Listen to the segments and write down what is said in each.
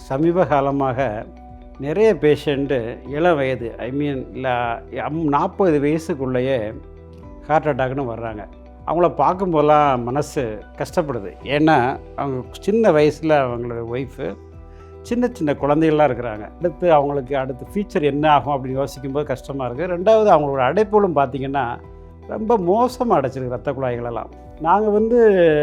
சமீப காலமாக நிறைய பேஷண்ட்டு இளம் வயது இல்லை 40 வயசுக்குள்ளேயே ஹார்ட் அட்டாக்னு வர்றாங்க. அவங்கள பார்க்கும்போதெல்லாம் மனசு கஷ்டப்படுது. ஏன்னா அவங்க சின்ன வயசில் அவங்களோட ஒய்ஃபு சின்ன சின்ன குழந்தைகள்லாம் இருக்கிறாங்க. அடுத்து ஃபியூச்சர் என்ன ஆகும் அப்படின்னு யோசிக்கும்போது கஷ்டமாக இருக்குது. ரெண்டாவது அவங்களோட அடைப்புகளும் பார்த்திங்கன்னா ரொம்ப மோசமாக அடைச்சிருக்கு ரத்த குழாய்களெல்லாம். நாங்கள்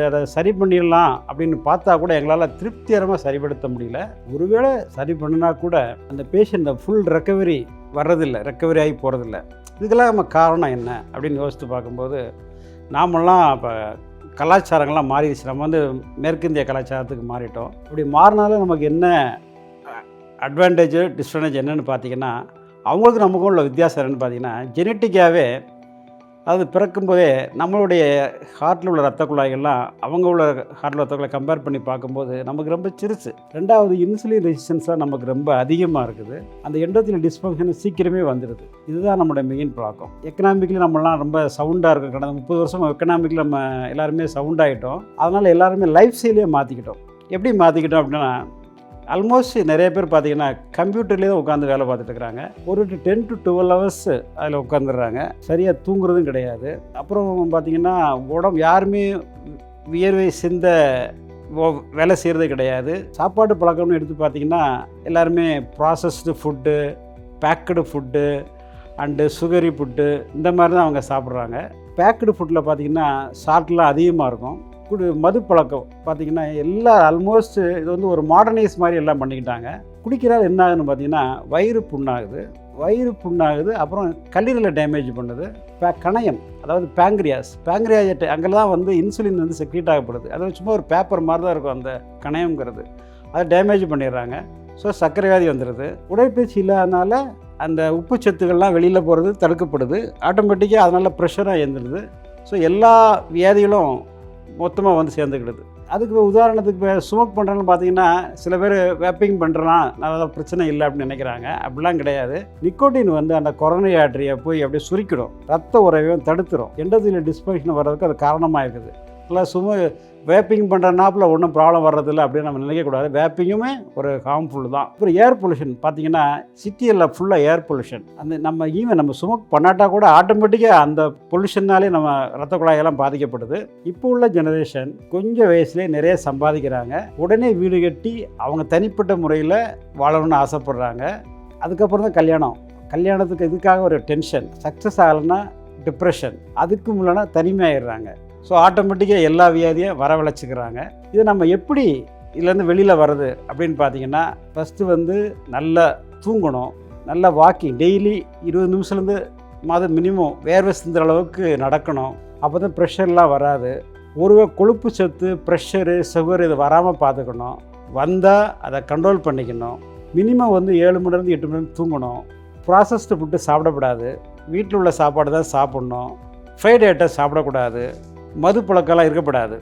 அதை சரி பண்ணிடலாம் அப்படின்னு பார்த்தா கூட எங்களால் திருப்திகரமாக சரிப்படுத்த முடியல. ஒருவேளை சரி பண்ணினா கூட அந்த பேஷண்ட் ஃபுல் ரெக்கவரி வர்றதில்லை, ரெக்கவரி ஆகி போகிறதில்ல. இதுக்கெல்லாம் நம்ம காரணம் என்ன அப்படின்னு யோசித்து பார்க்கும்போது நாமெல்லாம் இப்போ கலாச்சாரங்கள்லாம் மாறிடுச்சு. நம்ம மேற்கிந்திய கலாச்சாரத்துக்கு மாறிட்டோம். அப்படி மாறினாலும் நமக்கு என்ன அட்வான்டேஜ் டிஸ்அட்வான்டேஜ் என்னென்னு பார்த்திங்கன்னா, அவங்களுக்கு நமக்கும் உள்ள வித்தியாசம் என்னென்னு பார்த்திங்கன்னா, ஜெனட்டிக்காகவே அது பிறக்கும்போதே நம்மளுடைய ஹார்ட்டில் உள்ள ரத்த குழாய்கள்லாம் அவங்க உள்ள ஹார்ட்டில் ரத்த குழாய் கம்பேர் பண்ணி பார்க்கும்போது நமக்கு ரொம்ப சிறுசு. ரெண்டாவது இன்சுலின் ரெசிஸ்டன்ஸாக நமக்கு ரொம்ப அதிகமாக இருக்குது. அந்த எண்டோத்திலியல் டிஸ்ஃபங்க்ஷன் சீக்கிரமே வந்துடுது. இதுதான் நம்மளுடைய மெயின் ப்ராப்ளம். எக்கனாமிக்கலி நம்மளாம் ரொம்ப சவுண்டாக இருக்கும். கடந்த 30 வருஷம் எக்கனாமிக்கலி நம்ம எல்லாருமே சவுண்டாகிட்டோம். அதனால் எல்லாருமே லைஃப் ஸ்டைலே மாற்றிக்கிட்டோம். எப்படி மாற்றிக்கிட்டோம் அப்படின்னா, ஆல்மோஸ்ட் நிறைய பேர் பார்த்திங்கன்னா கம்ப்யூட்டர்லேயே தான் உட்காந்து வேலை பார்த்துட்டு இருக்கிறாங்க. ஒரு 10 to 12 hours அதில் உட்காந்துடுறாங்க. சரியாக தூங்குறதும் கிடையாது. அப்புறம் பார்த்திங்கன்னா யாருமே வியர்வை சிந்த வேலை செய்கிறது கிடையாது. சாப்பாடு பழக்கம்னு எடுத்து பார்த்திங்கன்னா எல்லாருமே processed food, packed food and sugary food இந்த மாதிரி தான் அவங்க சாப்பிட்றாங்க. பேக்கடு ஃபுட்டில் பார்த்திங்கன்னா சால்ட்லாம் அதிகமாக இருக்கும். மது பழக்கம் பார்த்திங்கன்னா எல்லாம் ஆல்மோஸ்ட் இது ஒரு மாடர்னைஸ் மாதிரி எல்லாம் பண்ணிக்கிட்டாங்க. குடிக்கிறால் என்ன ஆகுதுன்னு பார்த்திங்கன்னா வயிறு புண்ணாகுது. அப்புறம் கல்லீரலில் டேமேஜ் பண்ணுது. கணையம், அதாவது பேங்க்ரியாஸ் அங்கெல்லாம் இன்சுலின் செக்ரீட் ஆகப்படுது. அது சும்மா ஒரு பேப்பர் மாதிரி தான் இருக்கும் அந்த கணையங்கிறது. அதை டேமேஜ் பண்ணிடுறாங்க. ஸோ சர்க்கரை வியாதி வந்துடுது. உடற்பயிற்சி இல்லாதனால அந்த உப்பு சத்துக்கள்லாம் வெளியில் போகிறது தடுக்கப்படுது. ஆட்டோமேட்டிக்காக அதனால் ப்ரெஷராக எழுந்துடுது. ஸோ எல்லா வியாதிகளும் மொத்தமாக சேர்ந்துக்கிடுது. அதுக்கு உதாரணத்துக்கு இப்போ ஸ்மோக் பண்ணுறேன்னு பார்த்தீங்கன்னா சில பேர் வேப்பிங் பண்ணுறான் நல்லா பிரச்சனை இல்லை அப்படின்னு நினைக்கிறாங்க. அப்படிலாம் கிடையாது. நிக்கோட்டின் அந்த கொரோனா ஆர்டரியை போய் அப்படியே சுருக்கிடும், ரத்த உறைவையும் தடுத்துடும். எண்டோத்திலியல் டிஸ்ஃபங்க்ஷன் வர்றதுக்கு அது காரணமாக இருக்குது. இல்லை சும்மா வேப்பிங் பண்ணுறனாப்பில் ஒன்றும் ப்ராப்ளம் வர்றதில்லை அப்படின்னு நம்ம நினைக்கக்கூடாது. வேப்பிங்குமே ஒரு ஹார்ம்ஃபுல் தான். அப்புறம் ஏர் பொல்யூஷன் பார்த்திங்கன்னா சிட்டியில் ஃபுல்லாக ஏர் பொல்யூஷன். நம்ம ஸ்மோக் பண்ணாட்டா கூட ஆட்டோமேட்டிக்காக அந்த பொல்யூஷன்னாலே நம்ம ரத்த குழாயெல்லாம் பாதிக்கப்படுது. இப்போ உள்ள ஜெனரேஷன் கொஞ்சம் வயசுலேயே நிறைய சம்பாதிக்கிறாங்க. உடனே வீடு கட்டி அவங்க தனிப்பட்ட முறையில் வாழணும்னு ஆசைப்படுறாங்க. அதுக்கப்புறம் தான் கல்யாணத்துக்கு இதுக்காக ஒரு டென்ஷன், சக்ஸஸ் ஆகலைன்னா டிப்ரெஷன், அதுக்கு முன்னாடி தனிமையாகிடுறாங்க. ஸோ ஆட்டோமேட்டிக்காக எல்லா வியாதியும் வரவழைச்சிக்கிறாங்க. இதை நம்ம எப்படி இதுலேருந்து வெளியில் வர்றது அப்படின்னு பார்த்தீங்கன்னா, ஃபஸ்ட்டு நல்லா தூங்கணும், நல்லா வாக்கிங் டெய்லி 20 நிமிஷத்துலேருந்து மினிமம் வேர்வை சிந்துற அளவுக்கு நடக்கணும். அப்போ தான் ப்ரெஷர்லாம் வராது. கொழுப்பு சத்து, ப்ரெஷரு, சுகர் இது வராமல் பார்த்துக்கணும். வந்தால் அதை கண்ட்ரோல் பண்ணிக்கணும். மினிமம் 7 மணிலேருந்து 8 மணி தூங்கணும். ப்ராசஸ்டு ஃபுட்டு சாப்பிடக்கூடாது. வீட்டில் உள்ள சாப்பாடு தான் சாப்பிட்ணும். ஃப்ரைட் ஐட்டம் சாப்பிடக்கூடாது. மது பழக்கம்லாம் இருக்கக்கூடாது.